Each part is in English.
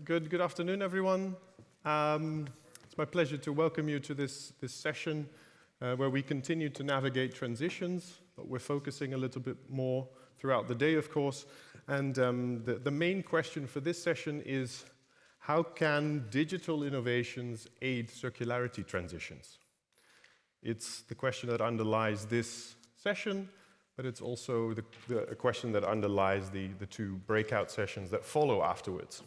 Good afternoon, everyone. It's my pleasure to welcome you to this session where we continue to navigate transitions, but we're focusing a little bit more throughout the day, of course. And the main question for this session is, how can digital innovations aid circularity transitions? It's the question that underlies this session, but it's also the question that underlies the two breakout sessions that follow afterwards.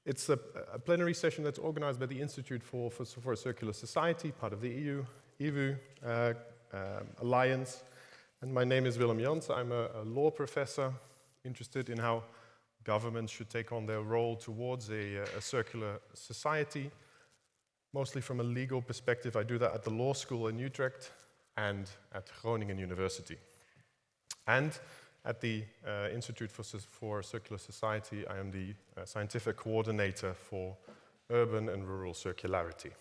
It's a plenary session that's organized by the Institute for a Circular Society, part of the EWUU Alliance. And my name is Willem Jans. I'm a law professor interested in how governments should take on their role towards a circular society. Mostly from a legal perspective, I do that at the law school in Utrecht and at Groningen University. And at the Institute for Circular Society, I am the scientific coordinator for urban and rural circularity.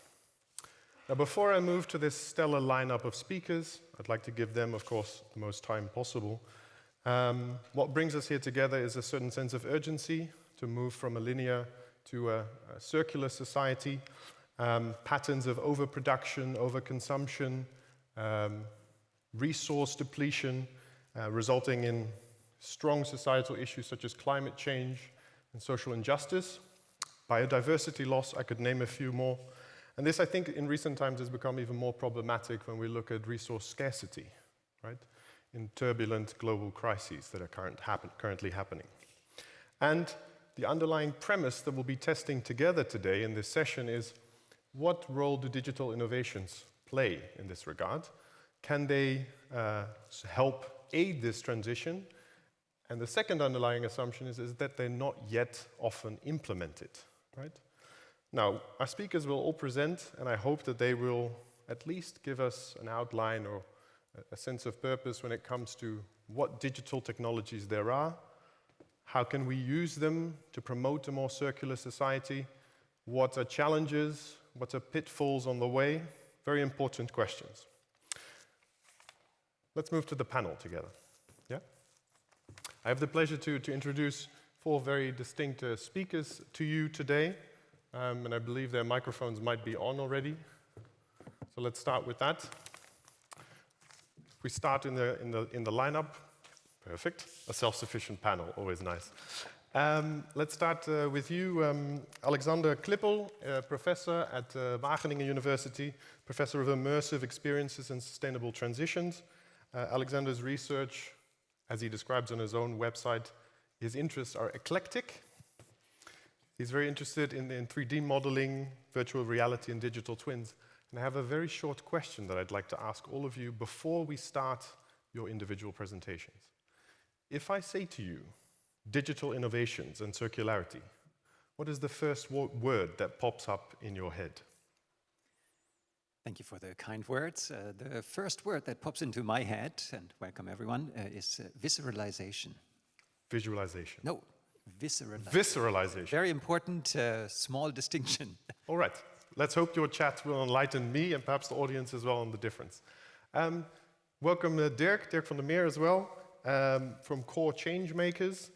Now, before I move to this stellar lineup of speakers, I'd like to give them, of course, the most time possible. What brings us here together is a certain sense of urgency to move from a linear to a circular society. Patterns of overproduction, overconsumption, resource depletion, resulting in strong societal issues such as climate change and social injustice, biodiversity loss, I could name a few more. And this, I think, in recent times has become even more problematic when we look at resource scarcity, right, in turbulent global crises that are currently happening. And the underlying premise that we'll be testing together today in this session is, what role do digital innovations play in this regard? Can they help aid this transition? And the second underlying assumption is that they're not yet often implemented, right? Now, our speakers will all present, and I hope that they will at least give us an outline or a sense of purpose when it comes to what digital technologies there are, how can we use them to promote a more circular society, what are challenges, what are pitfalls on the way? Very important questions. Let's move to the panel together. Yeah? I have the pleasure to introduce four very distinct speakers to you today, and I believe their microphones might be on already. So let's start with that. If we start in the lineup, perfect. A self-sufficient panel, always nice. Let's start with you, Alexander Klippel, professor at Wageningen University, professor of immersive experiences and sustainable transitions. Alexander's research, as he describes on his own website, his interests are eclectic. He's very interested in 3D modeling, virtual reality, and digital twins. And I have a very short question that I'd like to ask all of you before we start your individual presentations. If I say to you, digital innovations and circularity, what is the first word that pops up in your head? Thank you for the kind words. The first word that pops into my head, and welcome everyone, is visceralization. Visualization? No, visceralization. Visceralization. Very important, small distinction. All right. Let's hope your chat will enlighten me and perhaps the audience as well on the difference. Welcome Dirk van der Meer as well, from Core Changemakers.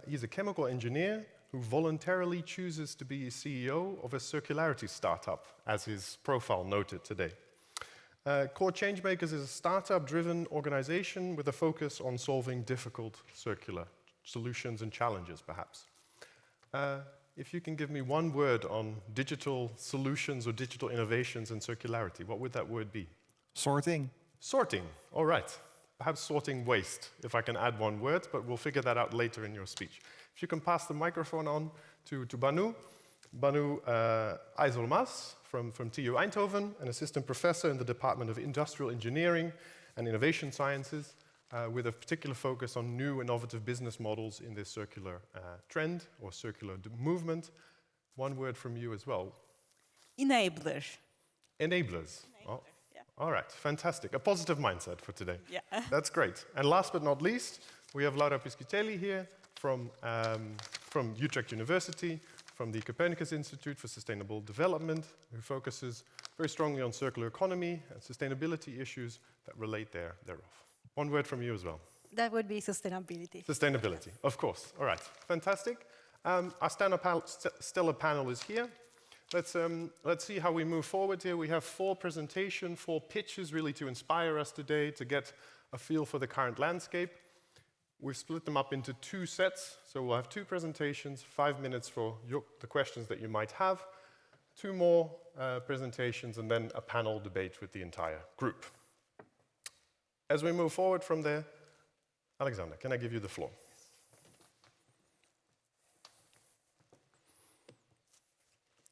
He's a chemical engineer who voluntarily chooses to be CEO of a circularity startup, as his profile noted today. Core Changemakers is a startup-driven organization with a focus on solving difficult circular solutions and challenges, perhaps. If you can give me one word on digital solutions or digital innovations and circularity, what would that word be? Sorting. Sorting, all right. Perhaps sorting waste, if I can add one word, but we'll figure that out later in your speech. If you can pass the microphone on to Banu IJzermas from TU Eindhoven, an assistant professor in the Department of Industrial Engineering and Innovation Sciences, with a particular focus on new innovative business models in this circular trend or circular movement. One word from you as well. Enabler. Enablers. Oh. All right, fantastic. A positive mindset for today. Yeah. That's great. And last but not least, we have Laura Piscitelli here from Utrecht University, from the Copernicus Institute for Sustainable Development, who focuses very strongly on circular economy and sustainability issues that relate thereof. One word from you as well. That would be sustainability. Sustainability, of course. All right, fantastic. Our stellar panel is here. Let's see how we move forward here. We have 4 presentations, 4 pitches really to inspire us today to get a feel for the current landscape. We've split them up into 2 sets, so we'll have 2 presentations, 5 minutes for the questions that you might have, 2 more presentations, and then a panel debate with the entire group. As we move forward from there, Alexander, can I give you the floor?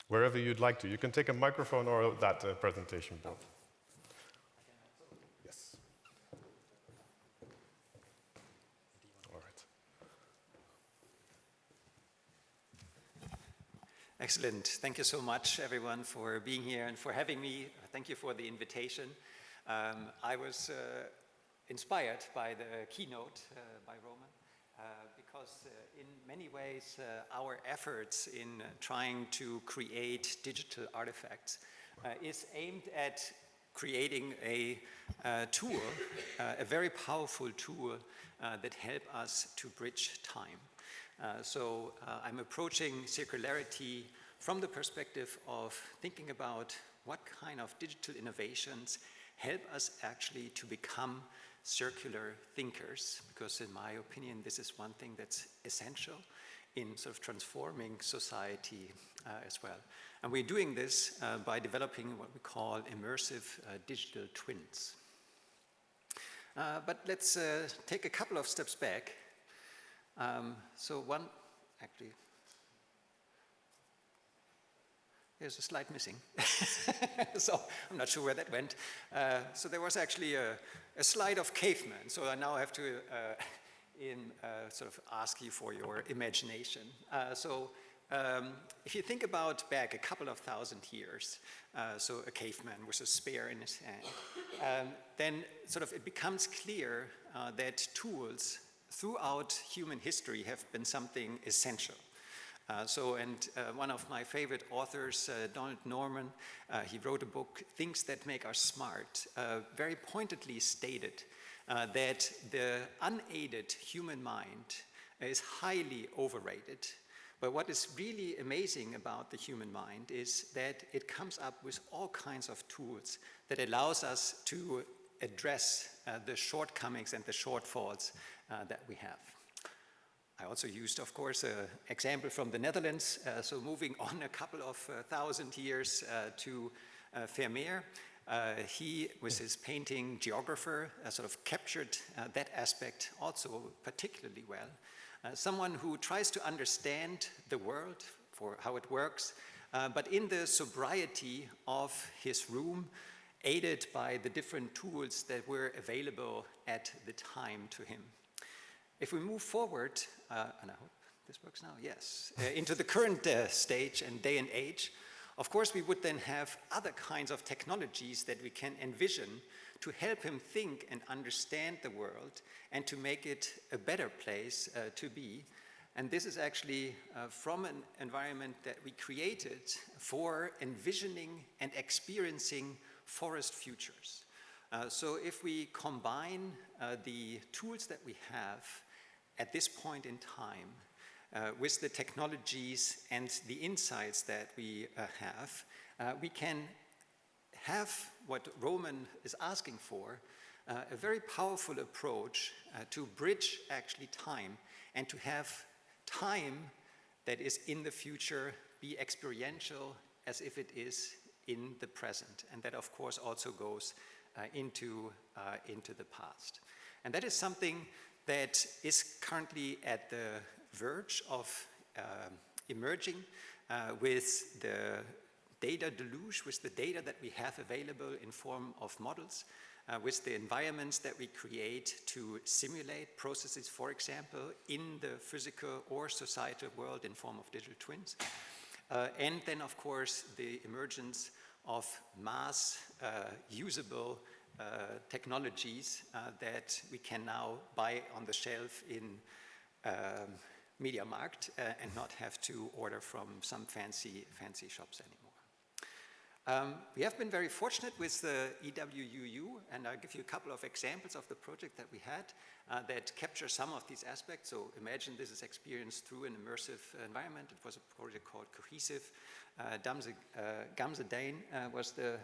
Wherever you'd like to. You can take a microphone or that presentation board. Yes. All right. Excellent. Thank you so much, everyone, for being here and for having me. Thank you for the invitation. I was inspired by the keynote by Roman because in many ways our efforts in trying to create digital artifacts is aimed at creating a tool, a very powerful tool that help us to bridge time. So I'm approaching circularity from the perspective of thinking about what kind of digital innovations help us actually to become circular thinkers, because in my opinion, this is one thing that's essential in sort of transforming society as well. And we're doing this by developing what we call immersive digital twins. But let's take a couple of steps back. So one, actually, there's a slide missing. So I'm not sure where that went. So there was actually a slide of cavemen. So I now have to sort of ask you for your imagination. If you think about back a couple of thousand years, so a caveman with a spear in his hand, then sort of it becomes clear that tools throughout human history have been something essential. One of my favorite authors, Donald Norman, he wrote a book, Things That Make Us Smart, very pointedly stated that the unaided human mind is highly overrated. But what is really amazing about the human mind is that it comes up with all kinds of tools that allows us to address the shortcomings and the shortfalls that we have. I also used, of course, an example from the Netherlands. So moving on a couple of thousand years to Vermeer, he, with his painting Geographer, sort of captured that aspect also particularly well. Someone who tries to understand the world for how it works, but in the sobriety of his room, aided by the different tools that were available at the time to him. If we move forward, and I hope this works now, yes, into the current stage and day and age, of course we would then have other kinds of technologies that we can envision to help him think and understand the world and to make it a better place to be. And this is actually from an environment that we created for envisioning and experiencing forest futures. So if we combine the tools that we have at this point in time with the technologies and the insights that we have, we can have what Roman is asking for, a very powerful approach to bridge actually time and to have time that is in the future be experiential as if it is in the present. And that of course also goes into the past. And that is something that is currently at the verge of emerging with the data deluge, with the data that we have available in form of models, with the environments that we create to simulate processes, for example, in the physical or societal world in form of digital twins. And then, of course, the emergence of mass usable technologies that we can now buy on the shelf in MediaMarkt and not have to order from some fancy shops anymore. We have been very fortunate with the EWUU, and I'll give you a couple of examples of the project that we had that capture some of these aspects. So imagine this is experienced through an immersive environment. It was a project called Cohesive. Gamze Dane was the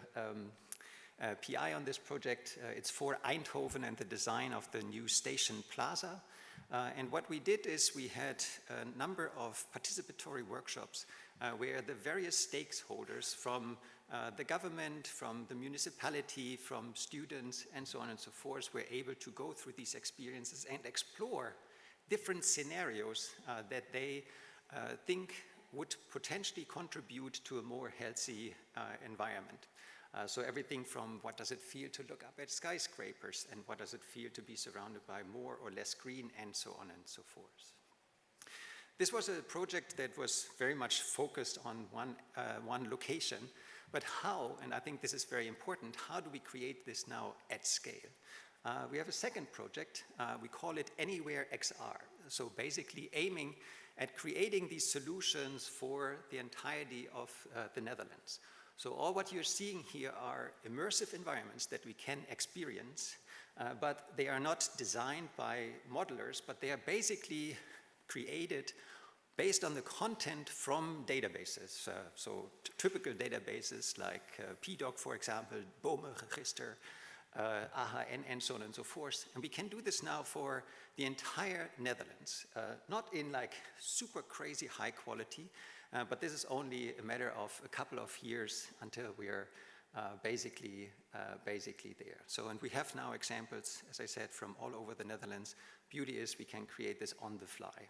PI on this project. It's for Eindhoven and the design of the new station plaza. And what we did is we had a number of participatory workshops where the various stakeholders from the government, from the municipality, from students, and so on and so forth, were able to go through these experiences and explore different scenarios that they think would potentially contribute to a more healthy environment. So everything from what does it feel to look up at skyscrapers, and what does it feel to be surrounded by more or less green, and so on and so forth. This was a project that was very much focused on one location, but how, and I think this is very important, how do we create this now at scale? We have a second project, we call it Anywhere XR. So basically aiming at creating these solutions for the entirety of the Netherlands. So all what you're seeing here are immersive environments that we can experience, but they are not designed by modelers, but they are basically created based on the content from databases. So typical databases like PDoc, for example, Bomenregister, AHN, and so on and so forth. And we can do this now for the entire Netherlands, not in like super crazy high quality, but this is only a matter of a couple of years until we are basically there. So, and we have now examples, as I said, from all over the Netherlands. Beauty is we can create this on the fly.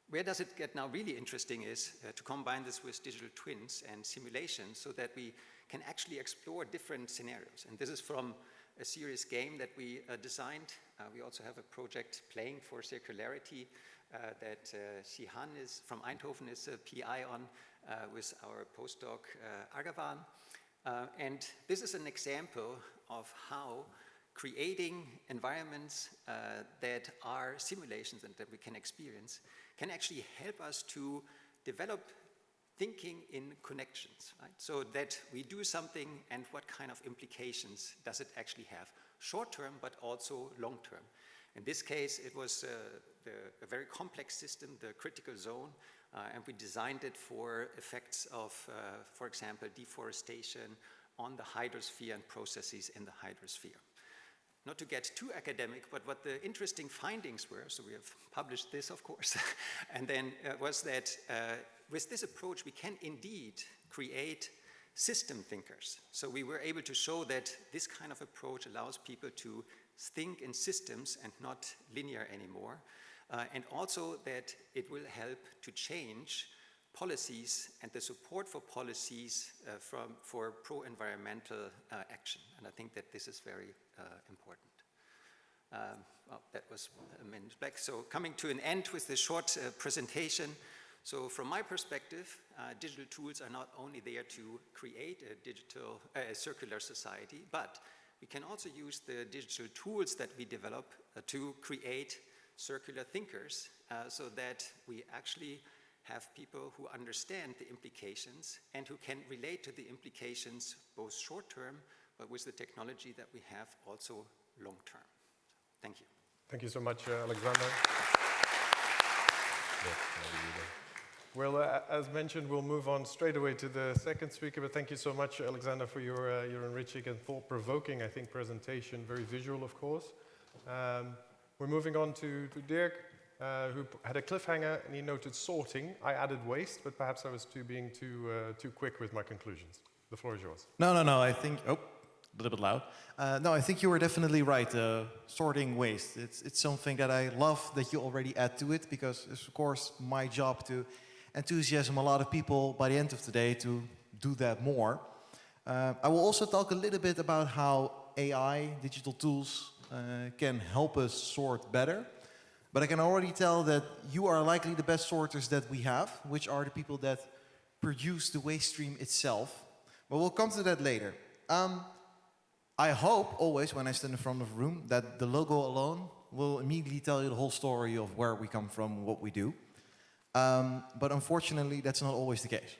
Where does it get now really interesting is to combine this with digital twins and simulations so that we can actually explore different scenarios. And this is from a serious game that we designed. We also have a project playing for circularity that Shihan is from Eindhoven is a PI on with our postdoc Agavan. And this is an example of how creating environments that are simulations and that we can experience can actually help us to develop thinking in connections, right? So that we do something and what kind of implications does it actually have, short-term but also long-term. In this case, it was a very complex system, the critical zone, and we designed it for effects of, for example, deforestation on the hydrosphere and processes in the hydrosphere. Not to get too academic, but what the interesting findings were, so we have published this, of course, and then was that with this approach, we can indeed create system thinkers. So we were able to show that this kind of approach allows people to think in systems and not linear anymore, and also that it will help to change policies and the support for policies for pro-environmental action. And I think that this is very important. Well, that was a minute back. So coming to an end with this short presentation. So from my perspective, digital tools are not only there to create a circular society, but we can also use the digital tools that we develop to create circular thinkers so that we actually have people who understand the implications and who can relate to the implications both short-term, but with the technology that we have also long-term. Thank you. Thank you so much, Alexander. Well, as mentioned, we'll move on straight away to the second speaker, but thank you so much, Alexander, for your enriching and thought-provoking, I think, presentation, very visual, of course. We're moving on to Dirk, who had a cliffhanger, and he noted sorting. I added waste, but perhaps I was being too quick with my conclusions. The floor is yours. No, I think, a little bit loud. No, I think you were definitely right, sorting waste. It's something that I love that you already add to it, because it's, of course, my job to enthusiasm a lot of people by the end of the day to do that more. I will also talk a little bit about how AI, digital tools, can help us sort better. But I can already tell that you are likely the best sorters that we have, which are the people that produce the waste stream itself. But we'll come to that later. I hope always when I stand in front of a room that the logo alone will immediately tell you the whole story of where we come from, what we do. But unfortunately, that's not always the case.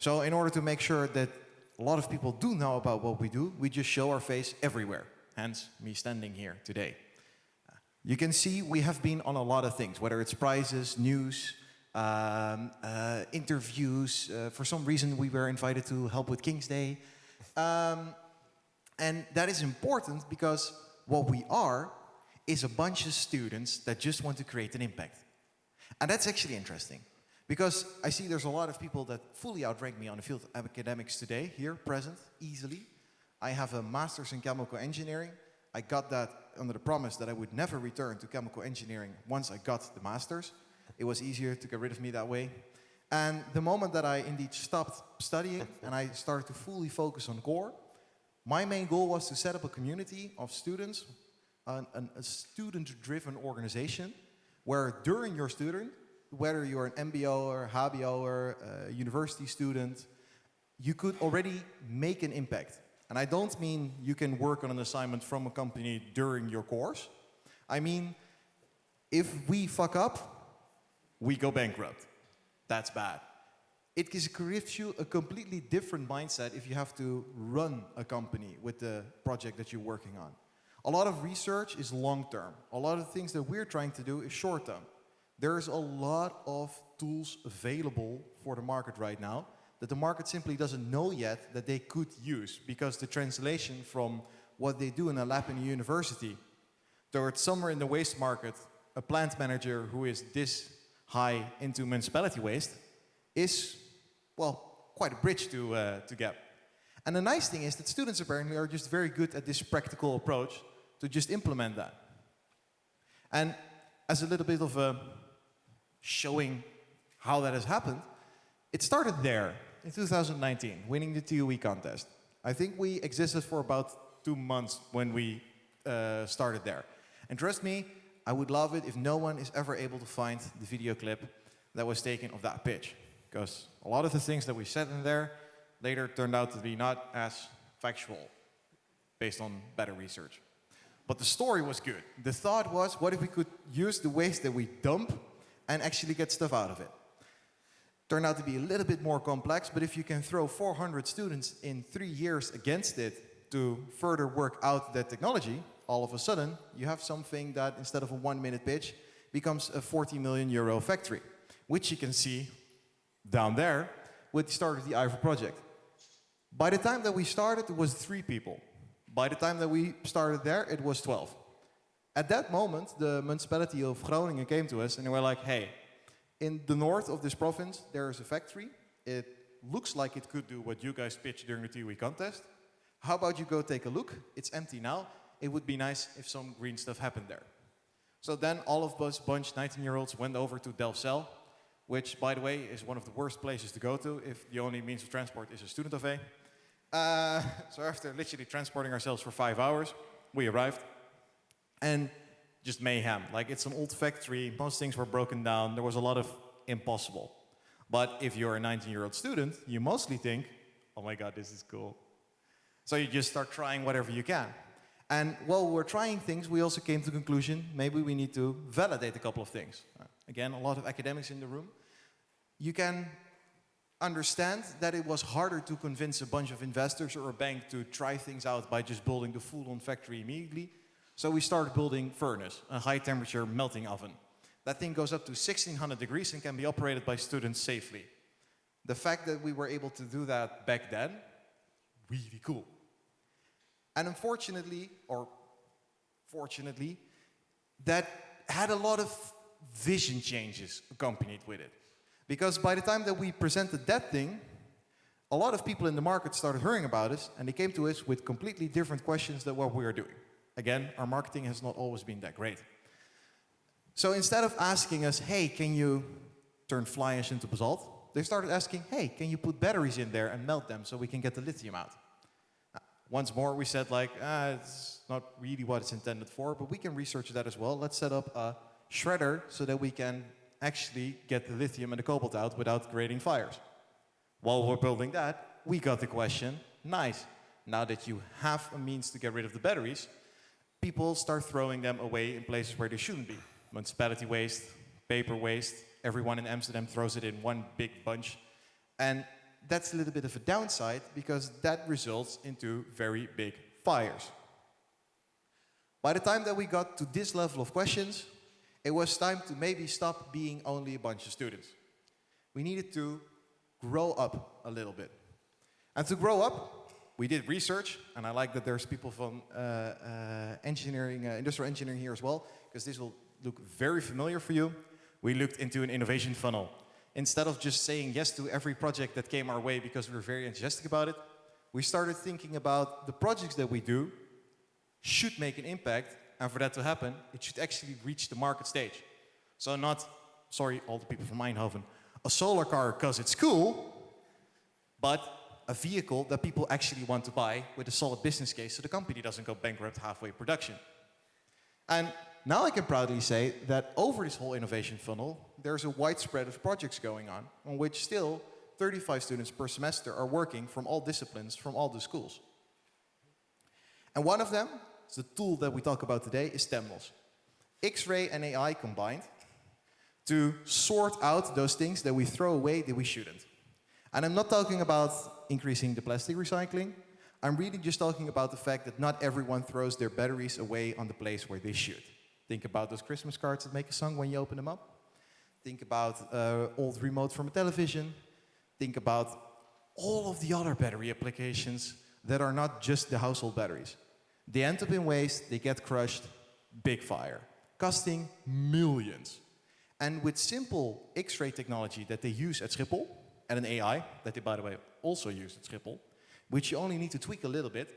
So in order to make sure that a lot of people do know about what we do, we just show our face everywhere. Hence, me standing here today. You can see we have been on a lot of things, whether it's prizes, news, interviews. For some reason, we were invited to help with King's Day. And that is important because what we are is a bunch of students that just want to create an impact. And that's actually interesting. Because I see there's a lot of people that fully outrank me on the field of academics today, here, present, easily. I have a master's in chemical engineering. I got that under the promise that I would never return to chemical engineering once I got the master's. It was easier to get rid of me that way. And the moment that I indeed stopped studying and I started to fully focus on core, my main goal was to set up a community of students, a student-driven organization, where during your student, whether you're an MBO or HBO or a university student, you could already make an impact. And I don't mean you can work on an assignment from a company during your course. I mean, if we fuck up, we go bankrupt. That's bad. It gives you a completely different mindset if you have to run a company with the project that you're working on. A lot of research is long-term. A lot of things that we're trying to do is short-term. There's a lot of tools available for the market right now that the market simply doesn't know yet that they could use, because the translation from what they do in a lab in a university towards somewhere in the waste market, a plant manager who is this high into municipality waste is, well, quite a bridge to get. And the nice thing is that students apparently are just very good at this practical approach to just implement that. And as a little bit of a showing how that has happened, it started there in 2019, winning the TUE contest. I think we existed for about 2 months when we started there. And trust me, I would love it if no one is ever able to find the video clip that was taken of that pitch. Because a lot of the things that we said in there later turned out to be not as factual, based on better research. But the story was good. The thought was, what if we could use the waste that we dump and actually get stuff out of it? Turned out to be a little bit more complex, but if you can throw 400 students in 3 years against it to further work out that technology, all of a sudden you have something that instead of a 1-minute pitch becomes a 40 million euro factory, which you can see down there with the start of the EWUU project. By the time that we started, it was 3 people. By the time that we started there, it was 12. At that moment, the municipality of Groningen came to us and they were like, hey, in the north of this province, there is a factory. It looks like it could do what you guys pitched during the TUE contest. How about you go take a look? It's empty now. It would be nice if some green stuff happened there. So then all of us bunch 19-year-olds went over to Delfzijl, which, by the way, is one of the worst places to go to if the only means of transport is a student of A. So after literally transporting ourselves for 5 hours, we arrived. And just mayhem. Like, it's an old factory. Most things were broken down. There was a lot of impossible. But if you're a 19-year-old student, you mostly think, oh my God, this is cool. So you just start trying whatever you can. And while we're trying things, we also came to the conclusion, maybe we need to validate a couple of things. Again, a lot of academics in the room. You can understand that it was harder to convince a bunch of investors or a bank to try things out by just building the full-on factory immediately. So we started building furnace, a high-temperature melting oven. That thing goes up to 1600 degrees and can be operated by students safely. The fact that we were able to do that back then, really cool. And unfortunately, or fortunately, that had a lot of vision changes accompanied with it. Because by the time that we presented that thing, a lot of people in the market started hearing about us, and they came to us with completely different questions than what we were doing. Again, our marketing has not always been that great. So instead of asking us, hey, can you turn fly ash into basalt? They started asking, hey, can you put batteries in there and melt them so we can get the lithium out? Once more, we said, like, it's not really what it's intended for, but we can research that as well. Let's set up a shredder so that we can actually get the lithium and the cobalt out without creating fires. While we're building that, we got the question, nice, now that you have a means to get rid of the batteries, people start throwing them away in places where they shouldn't be. Municipality waste, paper waste, everyone in Amsterdam throws it in one big bunch. And that's a little bit of a downside because that results into very big fires. By the time that we got to this level of questions, it was time to maybe stop being only a bunch of students. We needed to grow up a little bit. And to grow up, we did research, and I like that there's people from engineering, industrial engineering here as well, because this will look very familiar for you. We looked into an innovation funnel. Instead of just saying yes to every project that came our way because we were very enthusiastic about it, we started thinking about the projects that we do should make an impact, and for that to happen, it should actually reach the market stage. So not, sorry, all the people from Eindhoven, a solar car because it's cool, but a vehicle that people actually want to buy with a solid business case so the company doesn't go bankrupt halfway production. And now I can proudly say that over this whole innovation funnel, there's a wide spread of projects going on which still 35 students per semester are working from all disciplines, from all the schools. And one of them, the tool that we talk about today, is STEMLOS. X-ray and AI combined to sort out those things that we throw away that we shouldn't. And I'm not talking about increasing the plastic recycling. I'm really just talking about the fact that not everyone throws their batteries away on the place where they should. Think about those Christmas cards that make a song when you open them up. Think about old remote from a television. Think about all of the other battery applications that are not just the household batteries. They end up in waste, they get crushed, big fire, costing millions. And with simple X-ray technology that they use at Schiphol, and an AI that they, by the way, also use at Schiphol, which you only need to tweak a little bit,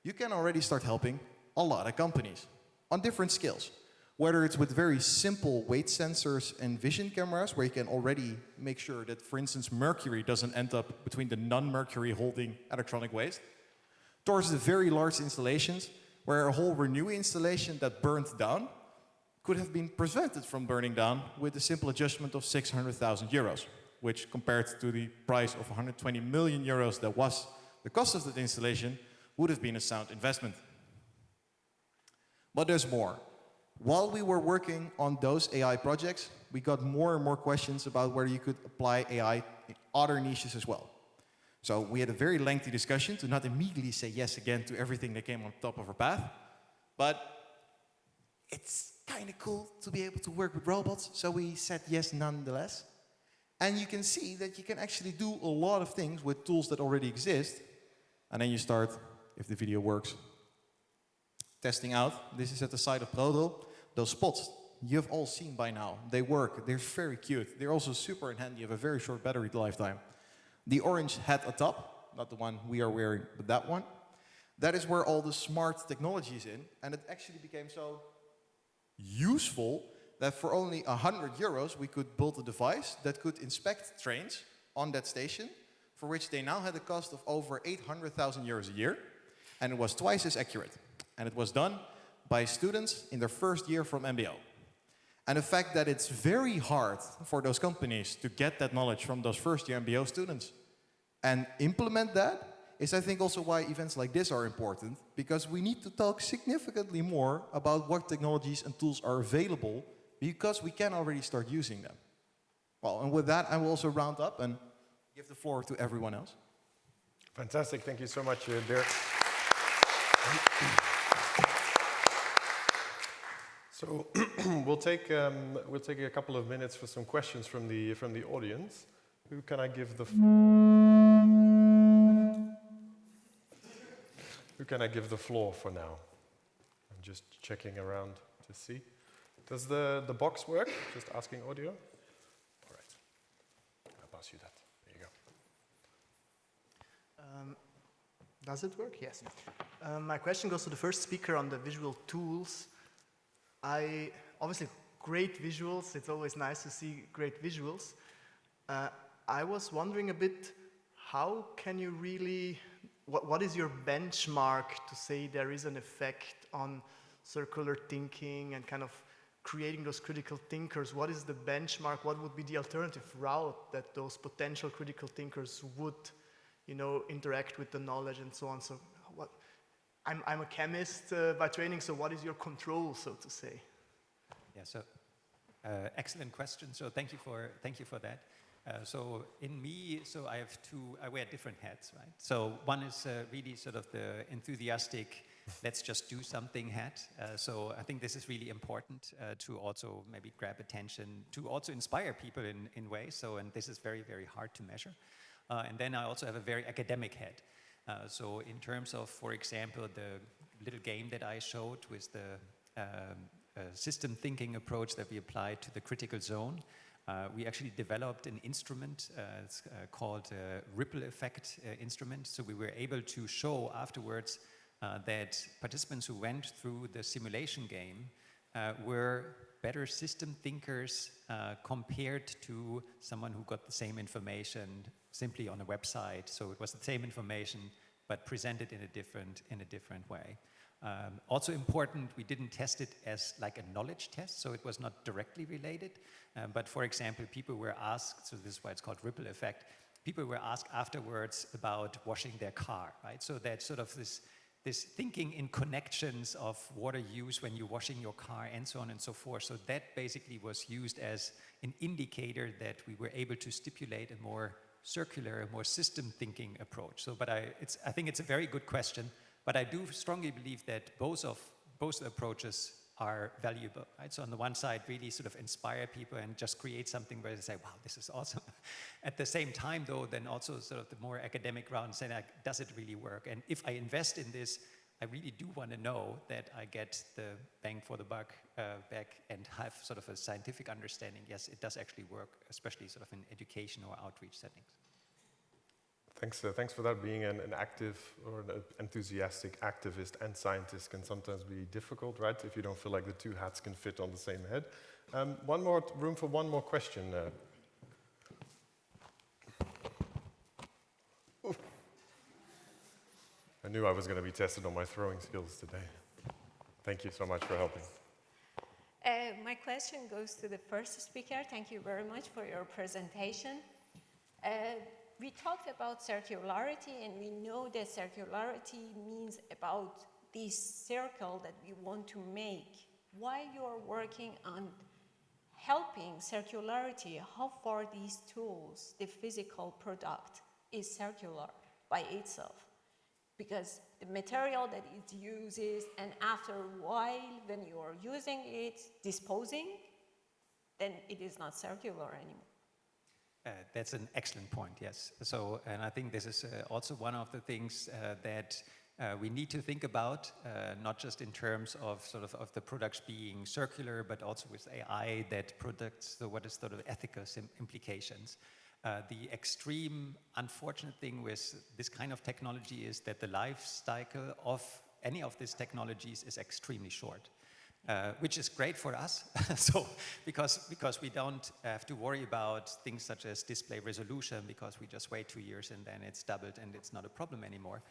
you can already start helping a lot of companies on different scales. Whether it's with very simple weight sensors and vision cameras, where you can already make sure that, for instance, mercury doesn't end up between the non-mercury holding electronic waste, towards the very large installations, where a whole Renew installation that burned down could have been prevented from burning down with a simple adjustment of 600,000 euros, which compared to the price of 120 million euros that was the cost of that installation, would have been a sound investment. But there's more. While we were working on those AI projects, we got more and more questions about whether you could apply AI in other niches as well. So we had a very lengthy discussion to not immediately say yes again to everything that came on top of our path, but it's kind of cool to be able to work with robots, so we said yes nonetheless. And you can see that you can actually do a lot of things with tools that already exist, and then you start, if the video works, testing out. This is at the side of Prodel. Those spots you've all seen by now. They work, they're very cute. They're also super in handy, you have a very short battery lifetime. The orange hat at top, not the one we are wearing, but that one, that is where all the smart technology is in, and it actually became so useful that for only 100 euros we could build a device that could inspect trains on that station, for which they now had a cost of over 800,000 euros a year, and it was twice as accurate. And it was done by students in their first year from MBO. And the fact that it's very hard for those companies to get that knowledge from those first year MBO students and implement that is, I think, also why events like this are important, because we need to talk significantly more about what technologies and tools are available, because we can already start using them. Well, and with that, I will also round up and give the floor to everyone else. Fantastic. Thank you so much, Dirk. So we'll take a couple of minutes for some questions from the audience. Who can I give the floor for now? I'm just checking around to see. Does the box work? Just asking audio. All right. I'll pass you that. There you go. Does it work? Yes. My question goes to the first speaker on the visual tools. Obviously, great visuals. It's always nice to see great visuals. I was wondering a bit, how can you really, what is your benchmark to say there is an effect on circular thinking and kind of creating those critical thinkers? What is the benchmark? What would be the alternative route that those potential critical thinkers would, interact with the knowledge and so on? So I'm a chemist by training, so what is your control, so to say? Yeah, so excellent question. So thank you for that. So in me, so I wear different hats, right? So one is really sort of the enthusiastic, let's just do something hat. So I think this is really important to also maybe grab attention, to also inspire people in ways. So, and this is very, very hard to measure. And then I also have a very academic hat. So in terms of, for example, the little game that I showed with the system thinking approach that we applied to the critical zone, we actually developed an instrument, it's called a ripple effect instrument. So we were able to show afterwards that participants who went through the simulation game were better system thinkers compared to someone who got the same information simply on a website. So it was the same information, but presented in a different way. Also important, we didn't test it as like a knowledge test, so it was not directly related. But for example, people were asked, so this is why it's called ripple effect, people were asked afterwards about washing their car, right? So that sort of this thinking in connections of water use when you're washing your car and so on and so forth. So that basically was used as an indicator that we were able to stipulate a more circular, a more system thinking approach. So, but I think it's a very good question, but I do strongly believe that both approaches are valuable, right? So on the one side, really sort of inspire people and just create something where they say, wow, this is awesome. At the same time, though, then also sort of the more academic round saying, like, does it really work? And if I invest in this, I really do want to know that I get the bang for the buck back and have sort of a scientific understanding. Yes, it does actually work, especially sort of in education or outreach settings. Thanks for that. Being an active or an enthusiastic activist and scientist can sometimes be difficult, right? If you don't feel like the two hats can fit on the same head. Room for one more question. I knew I was going to be tested on my throwing skills today. Thank you so much for helping. My question goes to the first speaker. Thank you very much for your presentation. We talked about circularity, and we know that circularity means about this circle that we want to make. While you are working on helping circularity, how far these tools, the physical product, is circular by itself? Because the material that it uses, and after a while, when you are using it, disposing, then it is not circular anymore. That's an excellent point, yes. So, and I think this is also one of the things that we need to think about, not just in terms of sort of the products being circular, but also with AI, that products, so what is sort of ethical implications. The extreme unfortunate thing with this kind of technology is that the life cycle of any of these technologies is extremely short. Which is great for us, so because we don't have to worry about things such as display resolution, because we just wait 2 years and then it's doubled and it's not a problem anymore.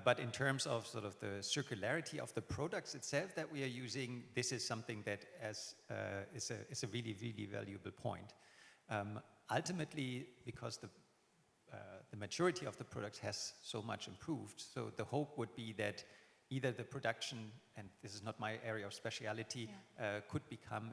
But in terms of sort of the circularity of the products itself that we are using, this is something that is a really, really valuable point. Ultimately, because the maturity of the products has so much improved, so the hope would be that either the production, and this is not my area of speciality, could become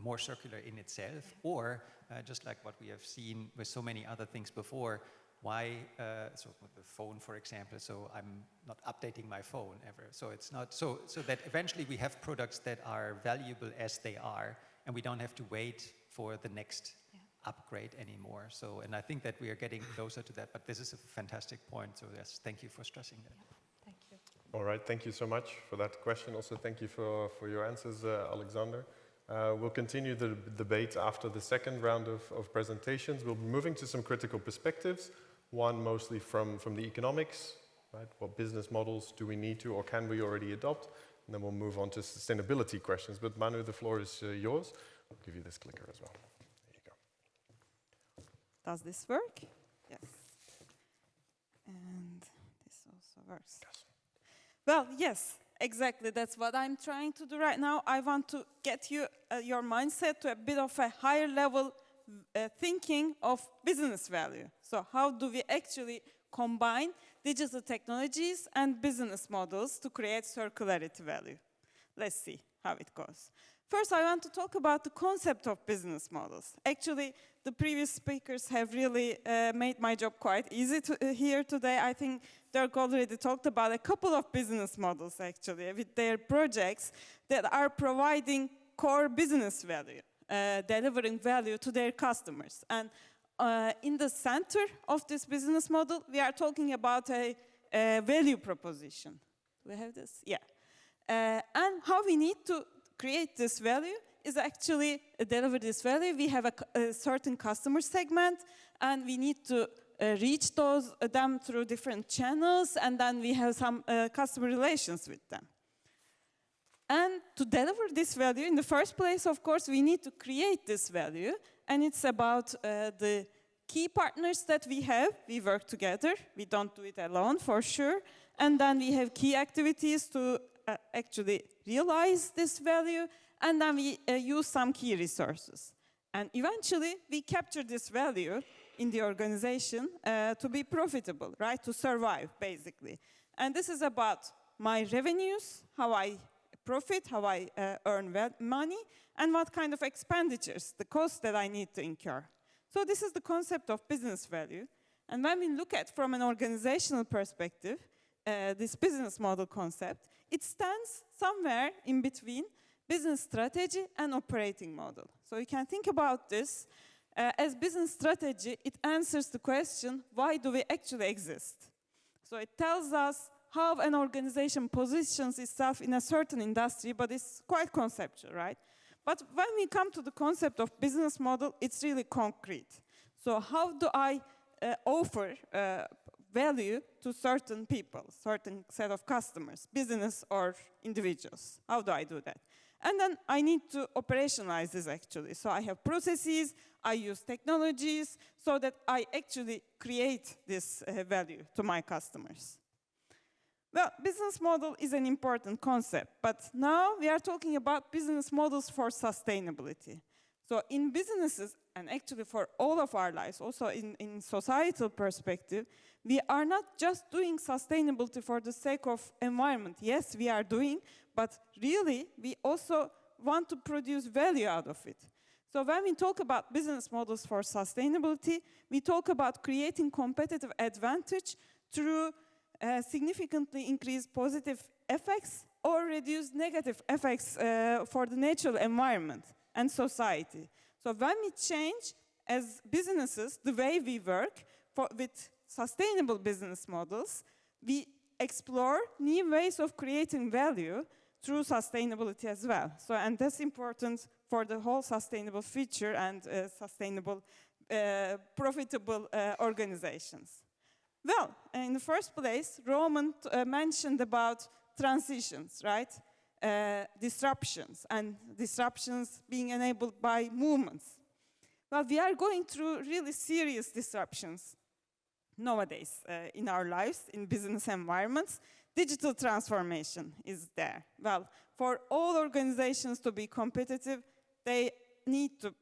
more circular in itself, or just like what we have seen with so many other things before, so with the phone, for example, so I'm not updating my phone ever. So it's not, so that eventually we have products that are valuable as they are, and we don't have to wait for the next upgrade anymore. So, and I think that we are getting closer to that, but this is a fantastic point, so yes, thank you for stressing that. Thank you. All right, thank you so much for that question. Also, thank you for your answers, Alexander. We'll continue the debate after the second round of presentations. We'll be moving to some critical perspectives, one mostly from the economics, right? What business models do we need to or can we already adopt? And then we'll move on to sustainability questions. But Manu, the floor is yours. I'll give you this clicker as well. There you go. Does this work? Yes. And this also works. Yes. Well, yes, exactly. That's what I'm trying to do right now. I want to get you your mindset to a bit of a higher level thinking of business value. So how do we actually combine digital technologies and business models to create circularity value? Let's see how it goes. First, I want to talk about the concept of business models. Actually, the previous speakers have really made my job quite easy here today. I think Dirk already talked about a couple of business models, actually, with their projects that are providing core business value, delivering value to their customers. And in the center of this business model, we are talking about a value proposition. Do we have this? Yeah. And how we need to create this value is actually deliver this value. We have a certain customer segment, and we need to reach them through different channels, and then we have some customer relations with them. And to deliver this value, in the first place, of course, we need to create this value, and it's about the key partners that we have. We work together. We don't do it alone, for sure. And then we have key activities to actually realize this value, and then we use some key resources. And eventually, we capture this value in the organization to be profitable, right? To survive, basically. And this is about my revenues, how I profit, how I earn money, and what kind of expenditures, the costs that I need to incur. So this is the concept of business value. And when we look at from an organizational perspective, this business model concept, it stands somewhere in between business strategy and operating model. So you can think about this as business strategy. It answers the question, why do we actually exist? So it tells us how an organization positions itself in a certain industry, but it's quite conceptual, right? But when we come to the concept of business model, it's really concrete. So how do I offer value to certain people, certain set of customers, business or individuals? How do I do that? And then I need to operationalize this, actually. So I have processes, I use technologies, so that I actually create this value to my customers. Well, business model is an important concept, but now we are talking about business models for sustainability. So in businesses, and actually for all of our lives, also in societal perspective, we are not just doing sustainability for the sake of environment. Yes, we are doing, but really, we also want to produce value out of it. So when we talk about business models for sustainability, we talk about creating competitive advantage through significantly increase positive effects or reduce negative effects for the natural environment and society. So when we change as businesses the way we work with sustainable business models, we explore new ways of creating value through sustainability as well. So, and that's important for the whole sustainable future and sustainable, profitable organizations. Well, in the first place, Roman mentioned about transitions, right? Disruptions, and disruptions being enabled by movements. Well, we are going through really serious disruptions nowadays in our lives, in business environments. Digital transformation is there. Well, for all organizations to be competitive, they need to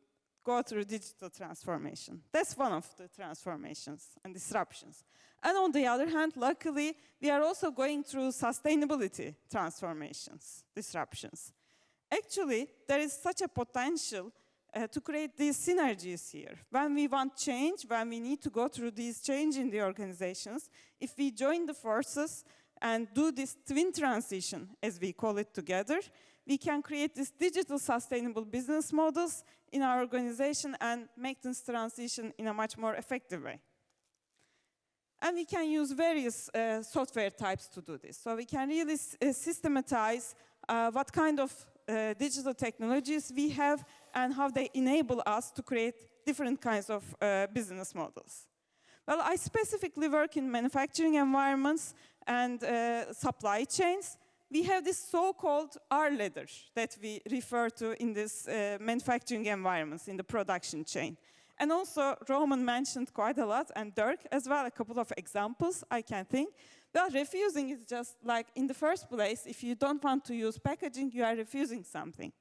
go through digital transformation. That's one of the transformations and disruptions. And on the other hand, luckily, we are also going through sustainability transformations, disruptions. Actually, there is such a potential to create these synergies here. When we want change, when we need to go through these change in the organizations, if we join the forces and do this twin transition, as we call it, together, we can create these digital sustainable business models in our organization and make this transition in a much more effective way. And we can use various software types to do this. So we can really systematize what kind of digital technologies we have and how they enable us to create different kinds of business models. Well, I specifically work in manufacturing environments and supply chains. We have this so-called R-ladder that we refer to in this manufacturing environments, in the production chain. And also, Roman mentioned quite a lot, and Dirk as well, a couple of examples I can think. Well, refusing is just like, in the first place, if you don't want to use packaging, you are refusing something.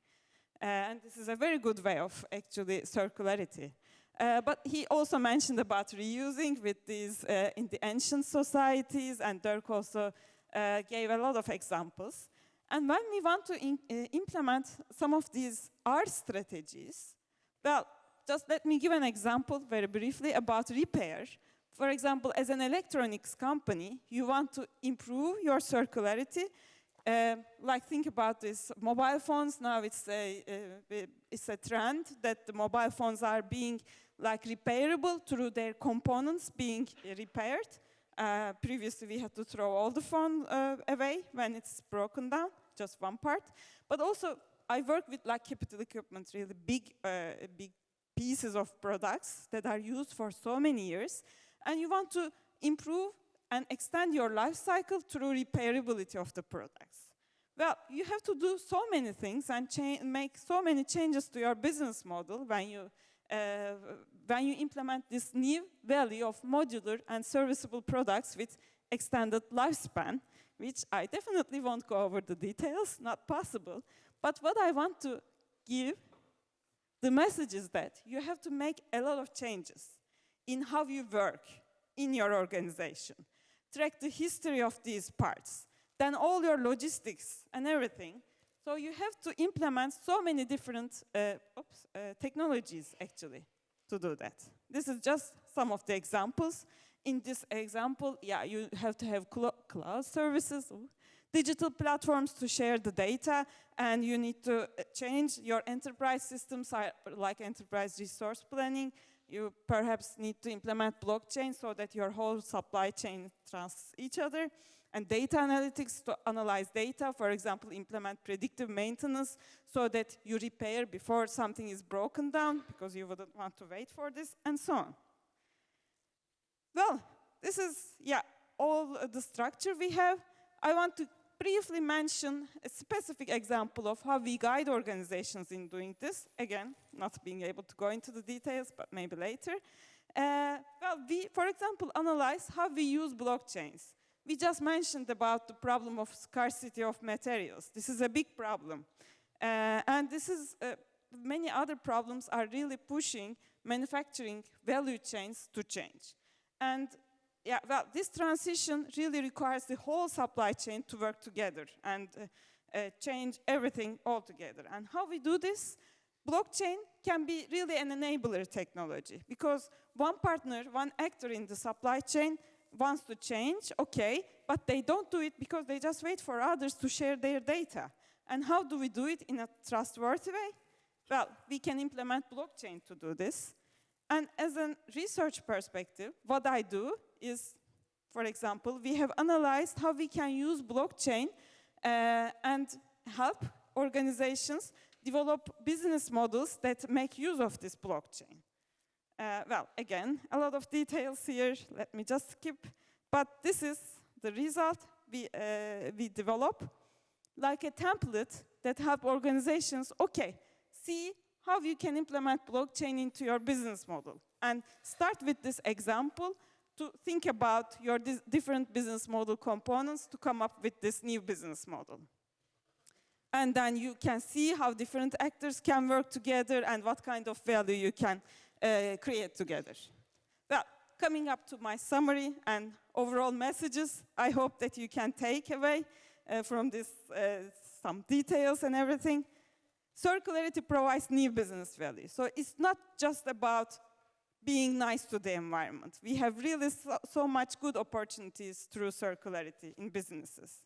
And this is a very good way of actually circularity. But he also mentioned about reusing with these in the ancient societies, and Dirk also gave a lot of examples. And when we want to implement some of these R strategies, well, just let me give an example very briefly about repair. For example, as an electronics company, you want to improve your circularity. Like think about this, mobile phones, now it's a trend that the mobile phones are being like repairable through their components being repaired. Previously we had to throw all the phone away when it's broken down, just one part. But also I work with like capital equipment, really big pieces of products that are used for so many years. And you want to improve and extend your life cycle through repairability of the products. Well, you have to do so many things and make so many changes to your business model when you implement this new value of modular and serviceable products with extended lifespan, which I definitely won't go over the details, not possible. But what I want to give, the message is that you have to make a lot of changes in how you work in your organization. Track the history of these parts, then all your logistics and everything. So you have to implement so many different technologies, actually, to do that. This is just some of the examples. In this example, yeah, you have to have cloud services, digital platforms to share the data, and you need to change your enterprise systems like enterprise resource planning. You perhaps need to implement blockchain so that your whole supply chain trusts each other. And data analytics to analyze data, for example, implement predictive maintenance so that you repair before something is broken down because you wouldn't want to wait for this, and so on. Well, this is, yeah, all the structure we have. I want to briefly mention a specific example of how we guide organizations in doing this. Again, not being able to go into the details, but maybe later. Well, we, for example, analyze how we use blockchains. We just mentioned about the problem of scarcity of materials. This is a big problem. And this is, many other problems are really pushing manufacturing value chains to change. And yeah, well, this transition really requires the whole supply chain to work together and change everything all together. And how we do this? Blockchain can be really an enabler technology because one partner, one actor in the supply chain wants to change, okay, but they don't do it because they just wait for others to share their data. And how do we do it in a trustworthy way? Well, we can implement blockchain to do this. And as a research perspective, what I do is, for example, we have analyzed how we can use blockchain and help organizations develop business models that make use of this blockchain. Well, again, a lot of details here. Let me just skip. But this is the result we develop, like a template that help organizations, okay, see how you can implement blockchain into your business model. And start with this example to think about your different business model components to come up with this new business model. And then you can see how different actors can work together and what kind of value you can create together. Well, coming up to my summary and overall messages, I hope that you can take away from this some details and everything. Circularity provides new business value. So it's not just about being nice to the environment. We have really so much good opportunities through circularity in businesses.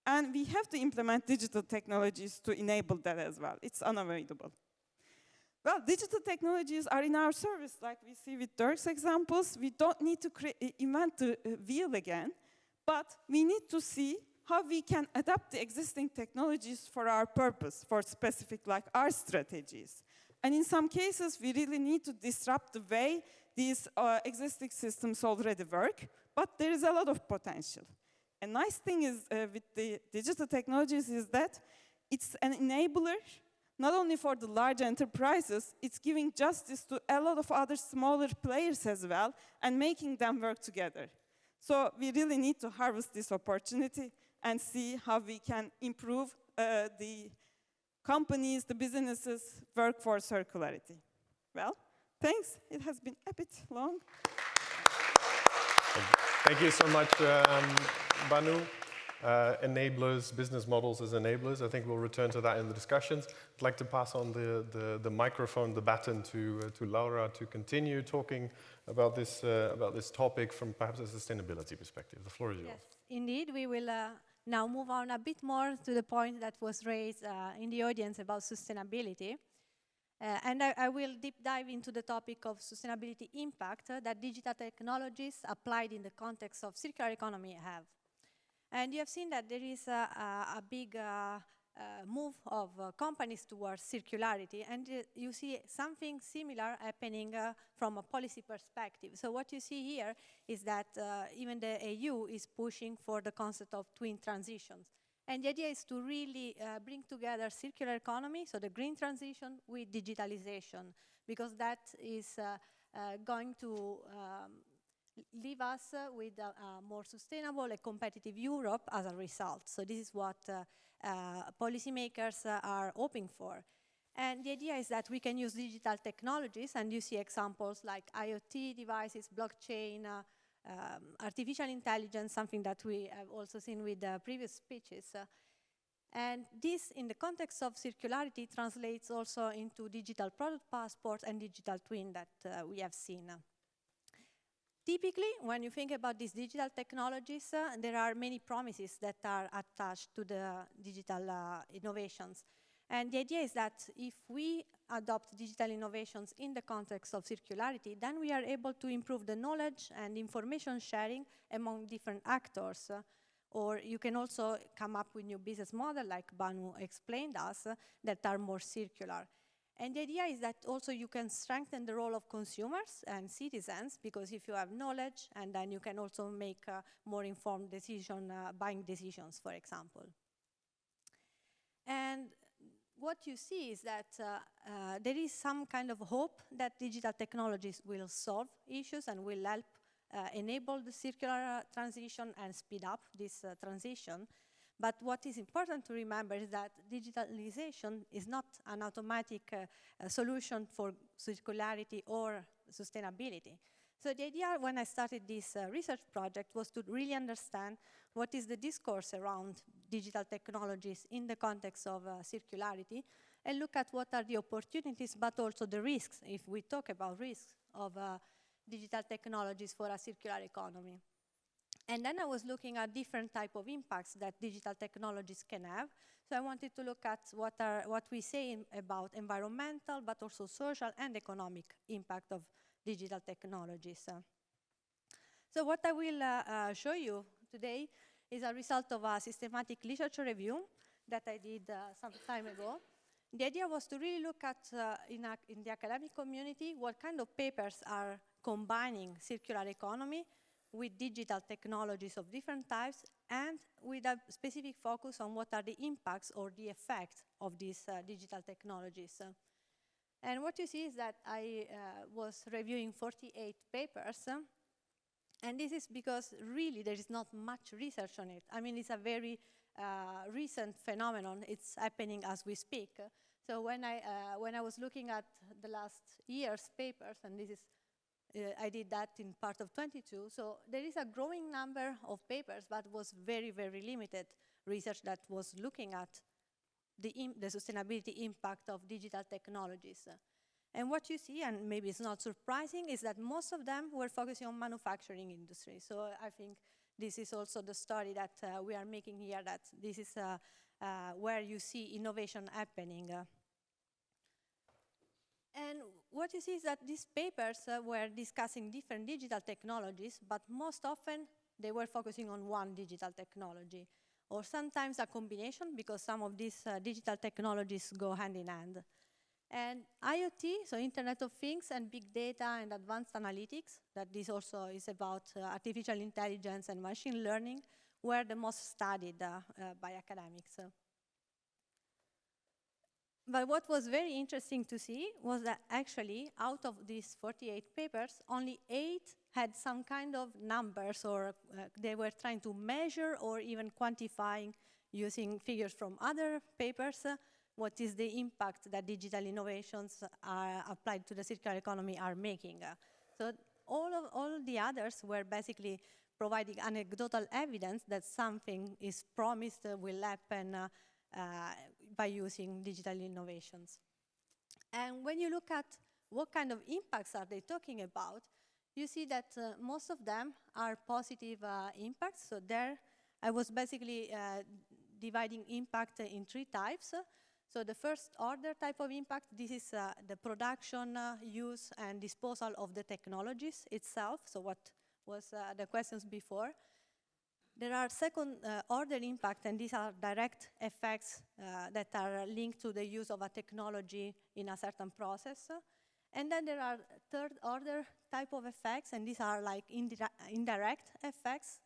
And we have to implement digital technologies to enable that as well. It's unavoidable. Well, digital technologies are in our service, like we see with Dirk's examples. We don't need to invent the wheel again, but we need to see how we can adapt the existing technologies for our purpose, for specific, like our strategies. And in some cases, we really need to disrupt the way these existing systems already work, but there is a lot of potential. A nice thing is with the digital technologies is that it's an enabler, not only for the large enterprises, it's giving justice to a lot of other smaller players as well, and making them work together. So we really need to harvest this opportunity and see how we can improve the companies, the businesses work for circularity. Well, thanks. It has been a bit long. Thank you so much, Banu. enablers, business models as enablers. I think we'll return to that in the discussions. I'd like to pass on the microphone, the baton to Laura to continue talking about this topic from perhaps a sustainability perspective. The floor is yours. Yes, indeed, we will now move on a bit more to the point that was raised in the audience about sustainability. And I will deep dive into the topic of sustainability impact that digital technologies applied in the context of circular economy have. And you have seen that there is a big move of companies towards circularity, and you see something similar happening from a policy perspective. So what you see here is that even the EU is pushing for the concept of twin transitions. And the idea is to really bring together circular economy, so the green transition, with digitalization, because that is going to leave us with a more sustainable and competitive Europe as a result. So this is what policymakers are hoping for. And the idea is that we can use digital technologies, and you see examples like IoT devices, blockchain, artificial intelligence, something that we have also seen with the previous speeches. And this, in the context of circularity, translates also into digital product passports and digital twin that we have seen. Typically, when you think about these digital technologies, there are many promises that are attached to the digital innovations. And the idea is that if we adopt digital innovations in the context of circularity, then we are able to improve the knowledge and information sharing among different actors. Or you can also come up with new business models, like Banu explained us, that are more circular. And the idea is that also you can strengthen the role of consumers and citizens, because if you have knowledge, and then you can also make more informed buying decisions, for example. And what you see is that there is some kind of hope that digital technologies will solve issues and will help enable the circular transition and speed up this transition. But what is important to remember is that digitalization is not an automatic solution for circularity or sustainability. So the idea when I started this research project was to really understand what is the discourse around digital technologies in the context of circularity, and look at what are the opportunities, but also the risks, if we talk about risks of digital technologies for a circular economy. And then I was looking at different type of impacts that digital technologies can have. So I wanted to look at what we say about environmental, but also social and economic impact of digital technologies. So what I will show you today is a result of a systematic literature review that I did some time ago. The idea was to really look at, in the academic community, what kind of papers are combining circular economy with digital technologies of different types, and with a specific focus on what are the impacts or the effect of these digital technologies. And what you see is that I was reviewing 48 papers, and this is because really there is not much research on it. I mean, it's a very recent phenomenon. It's happening as we speak. So when I was looking at the last year's papers, and this is I did that in part of 22. So there is a growing number of papers, but was very, very limited research that was looking at the sustainability impact of digital technologies. And what you see, and maybe it's not surprising, is that most of them were focusing on manufacturing industry. So I think this is also the story that we are making here, that this is where you see innovation happening. And what you see is that these papers were discussing different digital technologies, but most often they were focusing on one digital technology, or sometimes a combination, because some of these digital technologies go hand in hand. And IoT, so Internet of Things, and big data and advanced analytics, that this also is about artificial intelligence and machine learning, were the most studied by academics. But what was very interesting to see was that actually, out of these 48 papers, only 8 had some kind of numbers, or they were trying to measure or even quantifying, using figures from other papers, what is the impact that digital innovations are applied to the circular economy are making. So all the others were basically providing anecdotal evidence that something is promised will happen by using digital innovations. And when you look at what kind of impacts are they talking about, you see that most of them are positive impacts. So there I was basically dividing impact in 3 types. So the first order type of impact, this is the production, use, and disposal of the technologies itself. So what was the questions before. There are second order impact, and these are direct effects that are linked to the use of a technology in a certain process. And then there are third order type of effects, and these are like indirect effects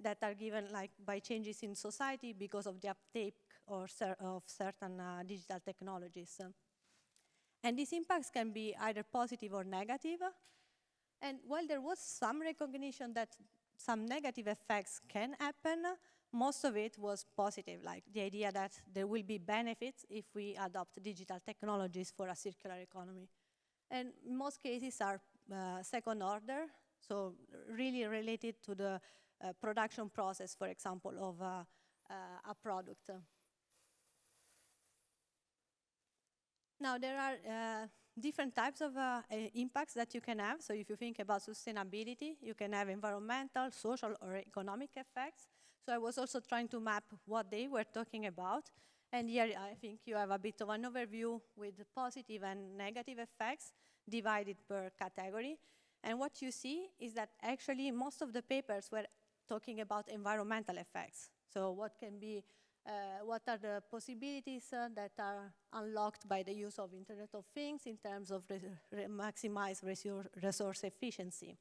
that are given like by changes in society because of the uptake or of certain digital technologies. And these impacts can be either positive or negative. And while there was some recognition that some negative effects can happen, most of it was positive, like the idea that there will be benefits if we adopt digital technologies for a circular economy. And most cases are second order, so really related to the production process, for example, of a product. Now, there are different types of impacts that you can have. So if you think about sustainability, you can have environmental, social, or economic effects. So I was also trying to map what they were talking about. And here I think you have a bit of an overview with positive and negative effects divided per category. And what you see is that actually most of the papers were talking about environmental effects. So what can be what are the possibilities that are unlocked by the use of Internet of Things in terms of maximize resource efficiency.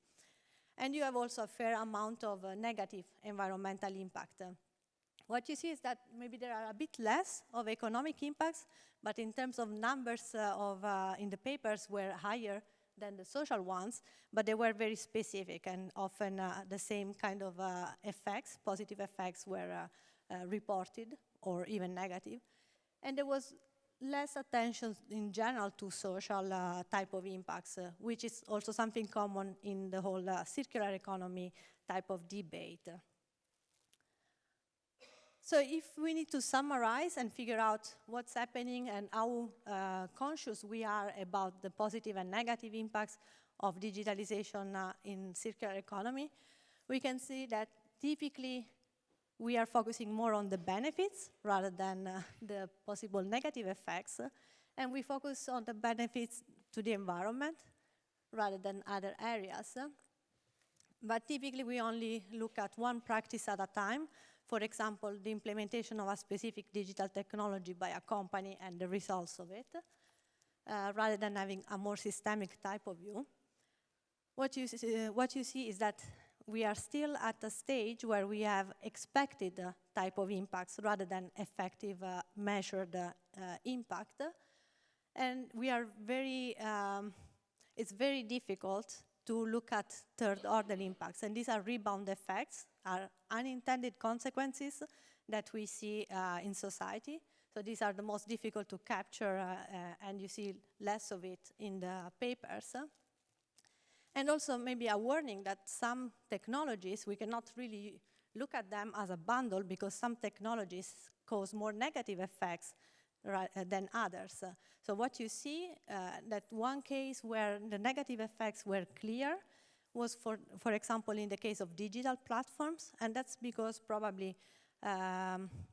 And you have also a fair amount of negative environmental impact. What you see is that maybe there are a bit less of economic impacts, but in terms of numbers in the papers were higher than the social ones, but they were very specific, and often the same kind of effects, positive effects, were reported, or even negative. And there was less attention in general to social type of impacts, which is also something common in the whole circular economy type of debate. So if we need to summarize and figure out what's happening and how conscious we are about the positive and negative impacts of digitalization in circular economy, we can see that typically we are focusing more on the benefits rather than the possible negative effects, and we focus on the benefits to the environment rather than other areas. But typically we only look at one practice at a time. For example, the implementation of a specific digital technology by a company and the results of it, rather than having a more systemic type of view. What you see is that we are still at a stage where we have expected type of impacts rather than effective measured impact. And we are it's very difficult to look at third order impacts. And these are rebound effects, are unintended consequences that we see in society. So these are the most difficult to capture, and you see less of it in the papers. And also maybe a warning that some technologies, we cannot really look at them as a bundle because some technologies cause more negative effects than others. So what you see, that one case where the negative effects were clear was, for example, in the case of digital platforms, and that's because probably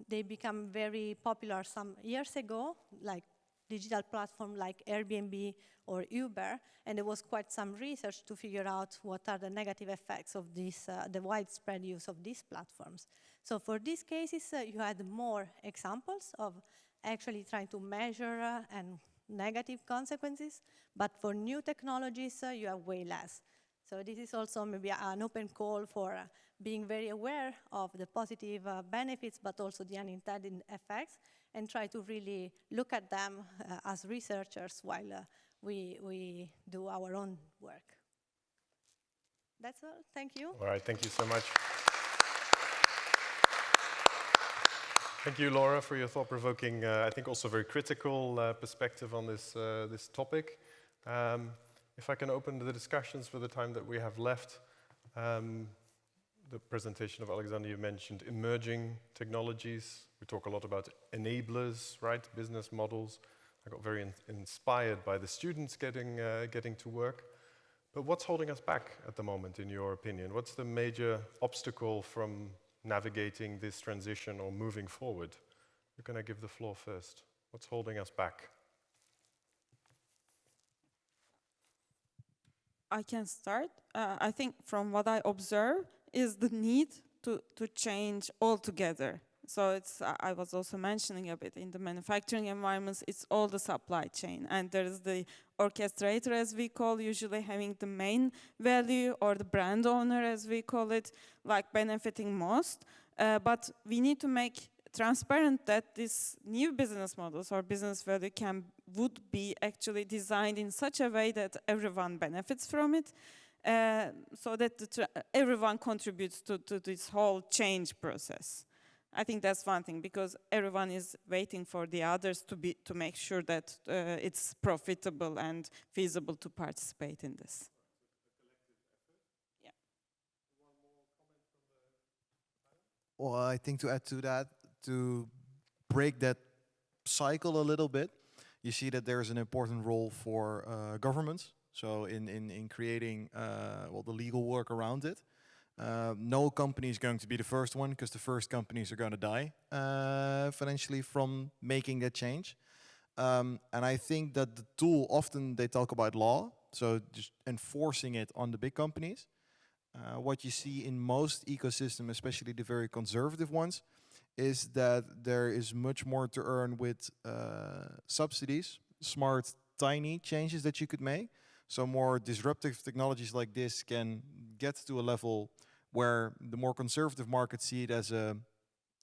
they become very popular some years ago, like digital platform like Airbnb or Uber, and there was quite some research to figure out what are the negative effects of this, the widespread use of these platforms. So for these cases, you had more examples of actually trying to measure and negative consequences, but for new technologies, you have way less. So this is also maybe an open call for being very aware of the positive benefits, but also the unintended effects, and try to really look at them as researchers while we do our own work. That's all. Thank you. All right, thank you so much. Thank you, Laura, for your thought-provoking, I think also very critical perspective on this, this topic. If I can open the discussions for the time that we have left, the presentation of Alexander, you mentioned emerging technologies. We talk a lot about enablers, right? Business models. I got very inspired by the students getting to work. But what's holding us back at the moment, in your opinion? What's the major obstacle from navigating this transition or moving forward? You're going to give the floor first. What's holding us back? I can start. I think from what I observe is the need to change altogether. So it's, I was also mentioning a bit in the manufacturing environments, it's all the supply chain. And there is the orchestrator, as we call, usually having the main value, or the brand owner, as we call it, like benefiting most. But we need to make transparent that these new business models or business value would be actually designed in such a way that everyone benefits from it, so that everyone contributes to this whole change process. I think that's one thing, because everyone is waiting for the others to make sure that it's profitable and feasible to participate in this. Yeah. Well, I think to add to that, to break that cycle a little bit, you see that there's an important role for governments. So in creating well, the legal work around it. No company is going to be the first one, because the first companies are going to die financially from making that change. And I think that the tool, often they talk about law, so just enforcing it on the big companies. What you see in most ecosystems, especially the very conservative ones, is that there is much more to earn with subsidies, smart, tiny changes that you could make. So more disruptive technologies like this can get to a level where the more conservative markets see it as a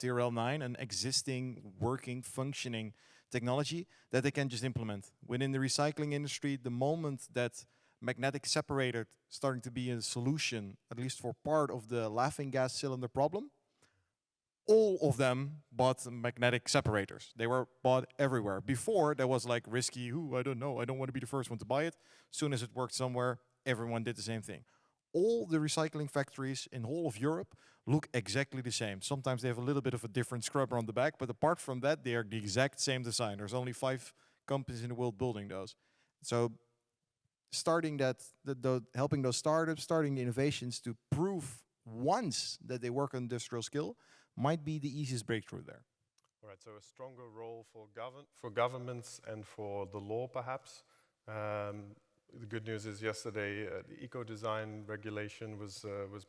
TRL 9, an existing, working, functioning technology that they can just implement. Within the recycling industry, the moment that magnetic separator starting to be a solution, at least for part of the laughing gas cylinder problem, all of them bought magnetic separators. They were bought everywhere. Before, there was like risky, I don't know, I don't want to be the first one to buy it. As soon as it worked somewhere, everyone did the same thing. All the recycling factories in whole of Europe look exactly the same. Sometimes they have a little bit of a different scrubber on the back, but apart from that, they are the exact same design. There's only 5 companies in the world building those. So starting helping those startups, starting the innovations to prove once that they work on industrial skill, might be the easiest breakthrough there. All right, so a stronger role for governments and for the law, perhaps. The good news is yesterday the eco-design regulation was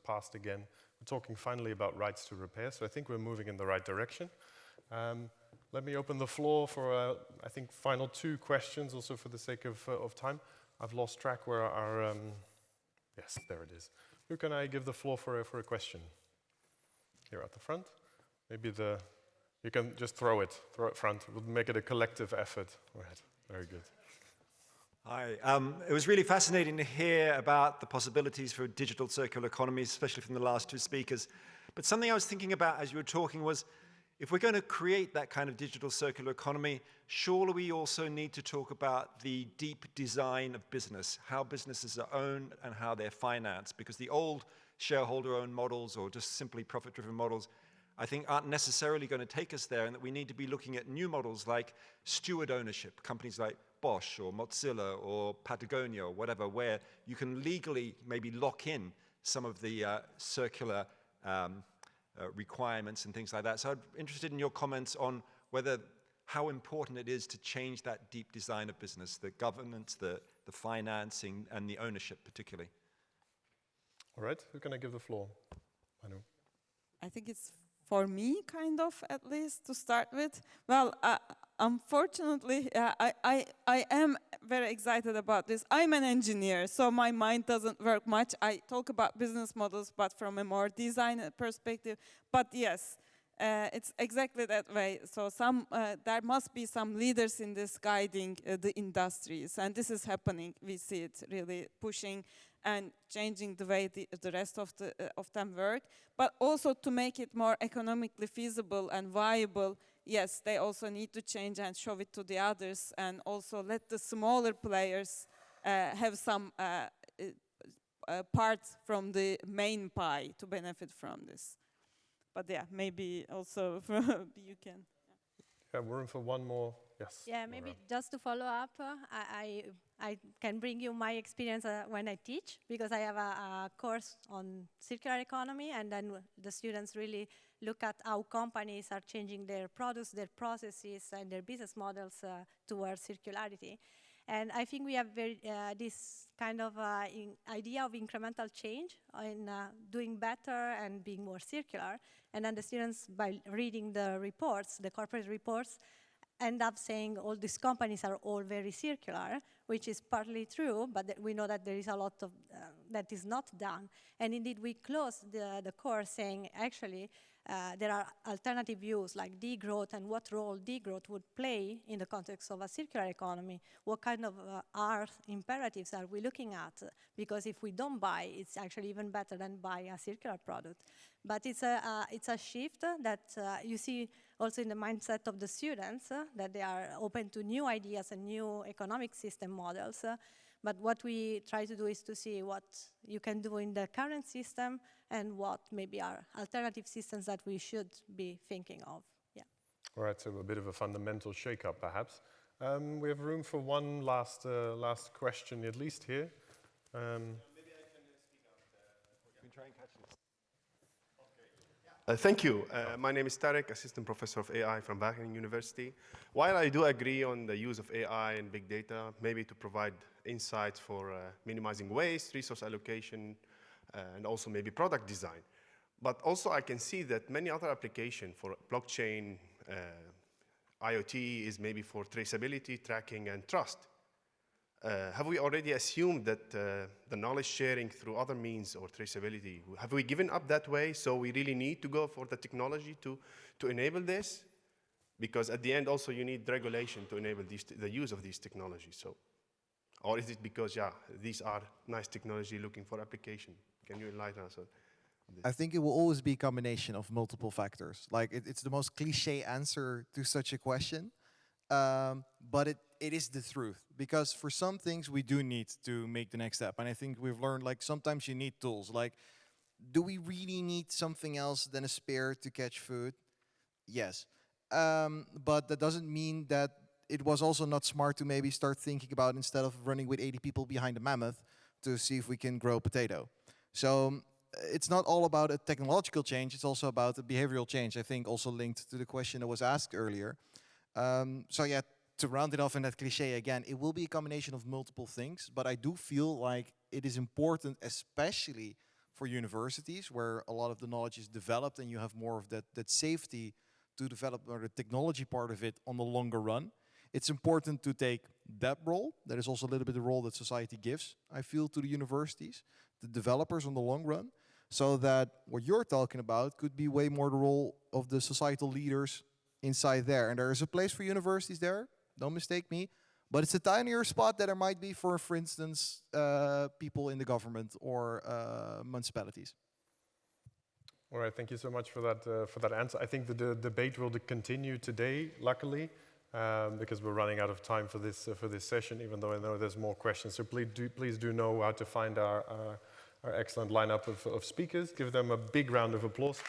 passed again. We're talking finally about rights to repair, so I think we're moving in the right direction. Let me open the floor for, I think, final 2 questions, also for the sake of time. I've lost track where our... yes, there it is. Who can I give the floor for a question? Here at the front. Maybe you can just throw it front. We'll make it a collective effort. Go ahead. Very good. Hi. It was really fascinating to hear about the possibilities for digital circular economies, especially from the last 2 speakers. But something I was thinking about as you were talking was, if we're going to create that kind of digital circular economy, surely we also need to talk about the deep design of business, how businesses are owned and how they're financed, because the old shareholder-owned models or just simply profit-driven models, I think aren't necessarily going to take us there, and that we need to be looking at new models like steward ownership, companies like Bosch or Mozilla or Patagonia or whatever, where you can legally maybe lock in some of the circular requirements and things like that. So I'm interested in your comments on how important it is to change that deep design of business, the governance, the financing, and the ownership particularly. All right, who can I give the floor? Manu. I think it's for me, kind of, at least, to start with. Well, unfortunately, I am very excited about this. I'm an engineer, so my mind doesn't work much. I talk about business models, but from a more design perspective. But yes, it's exactly that way. So there must be some leaders in this guiding the industries, and this is happening. We see it really pushing and changing the way the rest of them work, but also to make it more economically feasible and viable. Yes, they also need to change and show it to the others, and also let the smaller players have some part from the main pie to benefit from this. But yeah, maybe also you can. Yeah, we're in for one more. Yes. Yeah, maybe just to follow up, I can bring you my experience when I teach, because I have a course on circular economy, and then the students really look at how companies are changing their products, their processes, and their business models towards circularity. And I think we have this kind of idea of incremental change in doing better and being more circular. And then the students, by reading the reports, the corporate reports, end up saying all these companies are all very circular, which is partly true, but we know that there is a lot of that is not done. And indeed, we close the course saying, actually, there are alternative views like degrowth and what role degrowth would play in the context of a circular economy. What kind of imperatives are we looking at? Because if we don't buy, it's actually even better than buy a circular product. But it's a shift that you see also in the mindset of the students, that they are open to new ideas and new economic system models. But what we try to do is to see what you can do in the current system and what maybe are alternative systems that we should be thinking of. Yeah. All right, so a bit of a fundamental shake-up, perhaps. We have room for one last question, at least here. Maybe I can speak up. We try and catch this. Thank you. My name is Tarek, Assistant Professor of AI from Wageningen University. While I do agree on the use of AI and big data, maybe to provide insights for minimizing waste, resource allocation, and also maybe product design. But also I can see that many other applications for blockchain, IoT is maybe for traceability, tracking, and trust. Have we already assumed that the knowledge sharing through other means or traceability, have we given up that way, so we really need to go for the technology to enable this? Because at the end also you need regulation to enable the use of these technologies. So, or is it because, yeah, these are nice technology looking for application? Can you enlighten us on this? I think it will always be a combination of multiple factors. Like it's the most cliche answer to such a question, but it is the truth. Because for some things we do need to make the next step. And I think we've learned, like, sometimes you need tools. Like, do we really need something else than a spear to catch food? Yes. But that doesn't mean that it was also not smart to maybe start thinking about, instead of running with 80 people behind a mammoth, to see if we can grow potato. So it's not all about a technological change, it's also about a behavioral change, I think also linked to the question that was asked earlier. So yeah, to round it off in that cliche again, it will be a combination of multiple things, but I do feel like it is important, especially for universities, where a lot of the knowledge is developed and you have more of that safety to develop, or the technology part of it on the longer run. It's important to take that role. That is also a little bit the role that society gives, I feel, to the universities, the developers on the long run, so that what you're talking about could be way more the role of the societal leaders inside there. And there is a place for universities there, don't mistake me, but it's a tinier spot that there might be for instance, people in the government or municipalities. All right, thank you so much for that answer. I think the debate will continue today, luckily, because we're running out of time for this session, even though I know there's more questions. So please do know how to find our excellent lineup of speakers. Give them a big round of applause.